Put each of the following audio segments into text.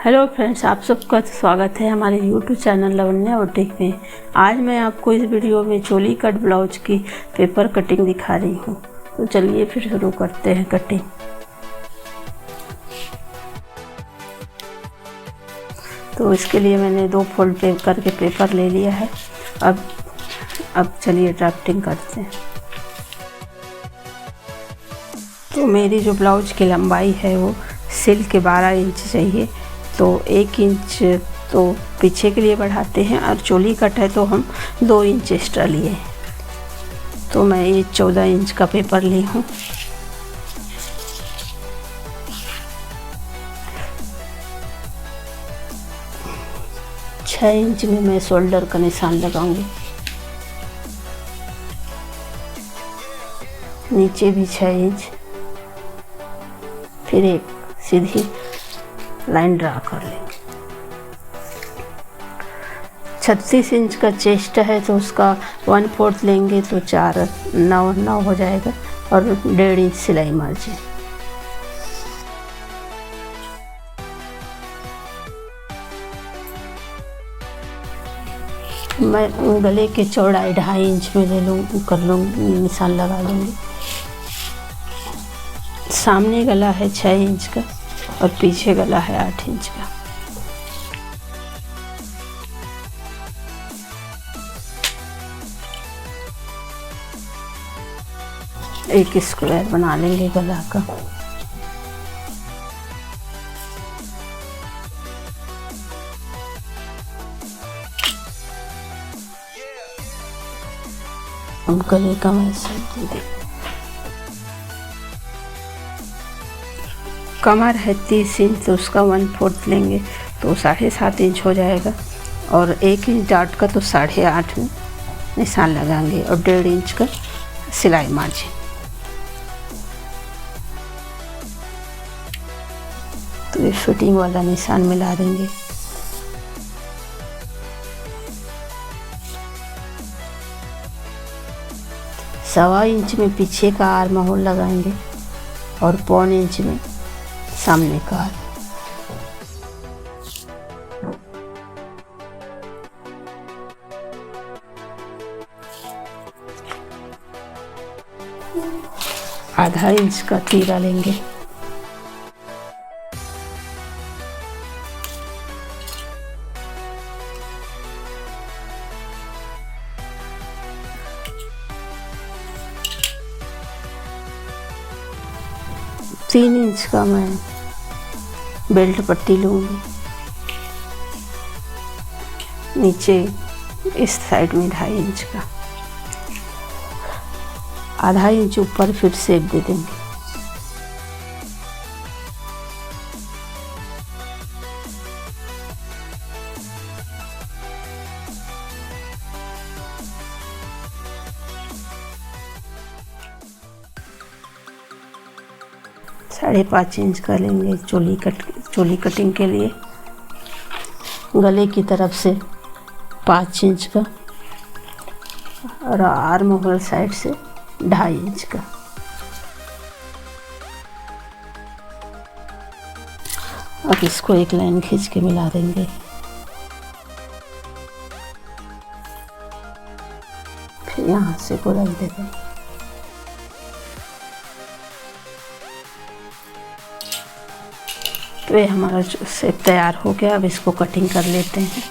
Hello friends, आप सबका स्वागत है हमारे यूट्यूब चैनल लवन्या बुटीक में। आज मैं आपको इस वीडियो में चोली कट ब्लाउज की पेपर कटिंग दिखा रही हूँ। तो चलिए फिर शुरू करते हैं कटिंग। तो इसके लिए मैंने 2 फोल्ड करके पेपर ले लिया है। अब चलिए ड्राफ्टिंग करते हैं। तो मेरी जो ब्लाउज की लंबाई है वो सिल के 12 इंच चाहिए। तो 1 इंच तो पीछे के लिए बढ़ाते हैं और चोली कट है तो हम 2 इंच एक्स्ट्रा लिए। तो मैं ये 14 इंच का पेपर ली हूँ। छः इंच में मैं शोल्डर का निशान लगाऊंगी। नीचे भी 6 इंच, फिर एक सीधी लाइन ड्रा कर लेंगे। 36 इंच का चेस्ट है तो उसका 1/4 लेंगे तो 9 हो जाएगा और 1.5 इंच सिलाई मार्जिन। मैं गले के चौड़ाई 2.5 इंच में ले लूँगी, निशान लगा लूँगी। सामने गला है 6 इंच का और पीछे गला है 8 इंच का। एक स्क्वायर बना लेंगे गला का। अब गले का वैसे कमर है 30 इंच तो उसका 1/4 लेंगे तो 7.5 इंच हो जाएगा और 1 इंच डाट का तो 8.5 में निशान लगाएंगे और 1.5 इंच का सिलाई मार्जिन। तो ये फिटिंग वाला निशान मिला देंगे। सवा इंच में पीछे का आर्म होल लगाएंगे और 1.25 इंच में सामने का। आधा इंच का तीरा लेंगे। तीन इंच का मैं बेल्ट पट्टी लूँगी। नीचे इस साइड में 2.5 इंच का, आधा इंच ऊपर फिर शेप दे देंगे। साढ़े 5 इंच का लेंगे चोली कटिंग के लिए। गले की तरफ से 5 इंच का और आर्म होल साइड से 2.5 इंच का। अब इसको एक लाइन खींच के मिला देंगे। फिर यहाँ से गोलाई दे देंगे। तो ये हमारा शेप तैयार हो गया। अब इसको कटिंग कर लेते हैं।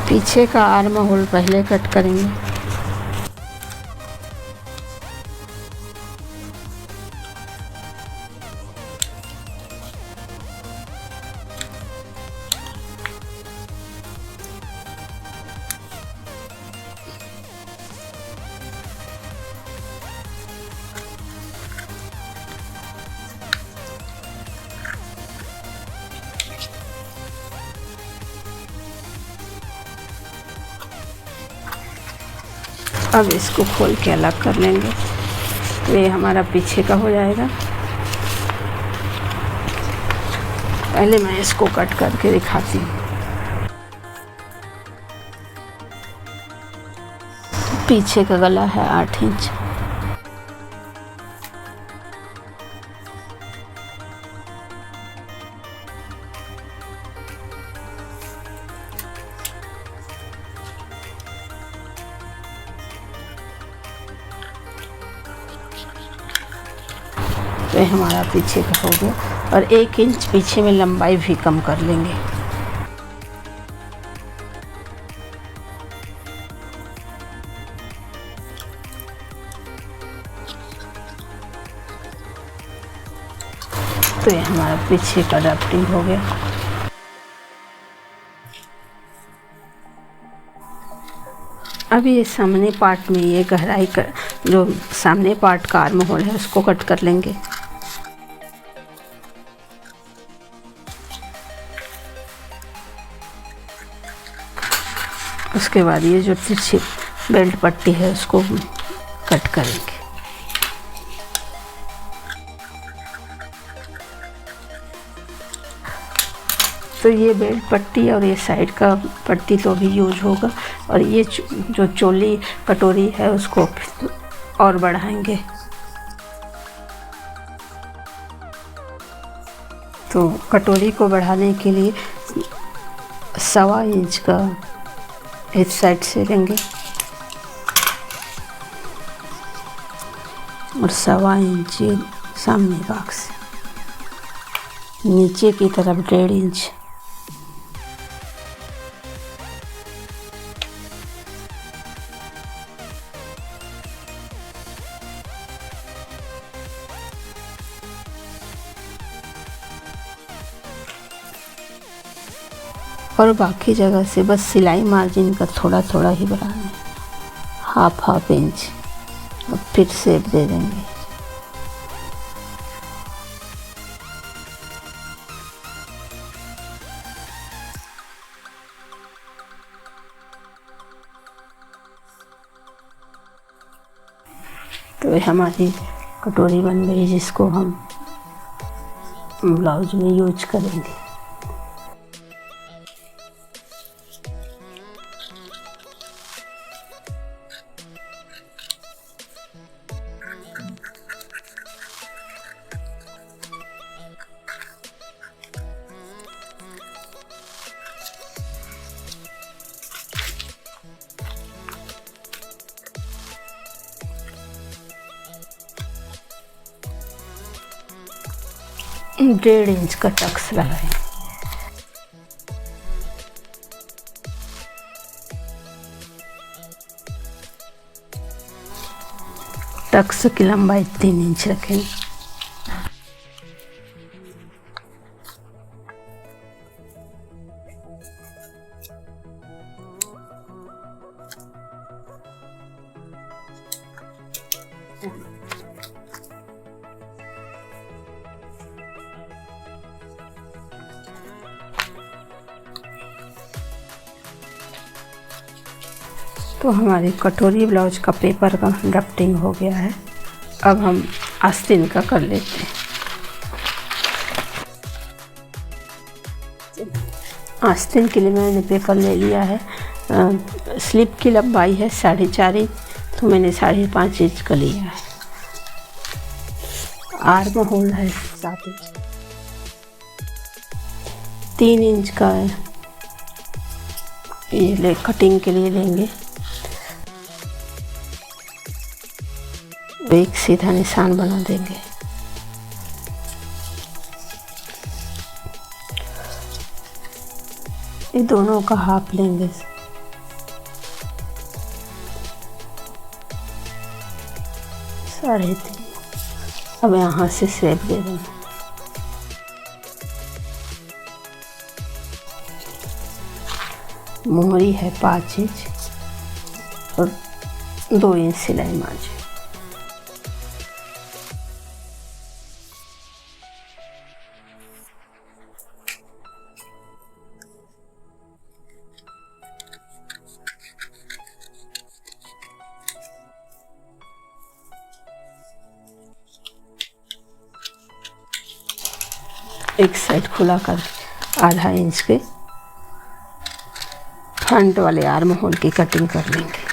पीछे का आर्म होल पहले कट करेंगे। अब इसको खोल के अलग कर लेंगे। तो ये हमारा पीछे का हो जाएगा। पहले मैं इसको कट करके दिखाती हूँ। पीछे का गला है 8 इंच। तो ये हमारा पीछे का हो गया। और 1 इंच पीछे में लंबाई भी कम कर लेंगे। तो ये हमारा पीछे का ड्राफ्टिंग हो गया। अब ये सामने पार्ट में ये गहराई का जो सामने पार्ट का आर्म होल है उसको कट कर लेंगे। उसके बाद ये जो तिरछी बेल्ट पट्टी है उसको कट करेंगे। तो ये बेल्ट पट्टी और ये साइड का पट्टी तो भी यूज होगा, और ये जो चोली कटोरी है उसको और बढ़ाएंगे। तो कटोरी को बढ़ाने के लिए 1.25 इंच का इस साइड से लेंगे और 1.25 इंच सामने भाग से, नीचे की तरफ 1.5 इंच। और बाकी जगह से बस सिलाई मार्जिन का थोड़ा थोड़ा ही बढ़ाना है, 1/2 इंच। और फिर शेप दे देंगे। तो ये हमारी कटोरी बन गई जिसको हम ब्लाउज में यूज करेंगे। डेढ़ इंच का टक्स लगाएं। टक्स की लंबाई 3 इंच रखें। तो हमारी कटोरी ब्लाउज का पेपर का ड्राफ्टिंग हो गया है। अब हम आस्तीन का कर लेते हैं। आस्तीन के लिए मैंने पेपर ले लिया है। स्लीप की लंबाई है 4.5 इंच, तो मैंने 5.5 इंच का लिया है। आर्म होल है 7 इंच, 3 इंच का है। ये ले कटिंग के लिए लेंगे। एक सीधा निशान बना देंगे। ये दोनों का हाफ लेंगे। साढ़े 3। अब यहाँ से शेप दे देंगे। मोहरी है 5 इंच और 2 इंच सिलाई मार्जिन। एक साइड खुला कर 1/2 इंच के फ्रंट वाले आर्म होल की कटिंग कर लेंगे।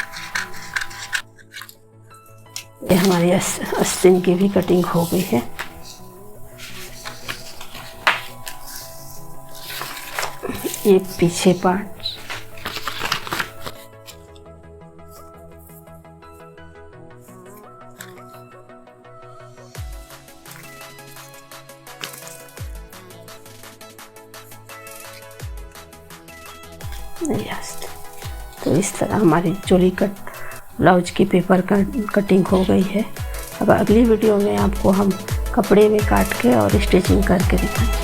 ये हमारी आस्तीन की भी कटिंग हो गई है। ये पीछे पार्ट, यस, तो इस तरह हमारी चोली कट ब्लाउज की पेपर कटिंग हो गई है। अब अगली वीडियो में आपको हम कपड़े में काट के और स्टिचिंग करके दिखाएंगे।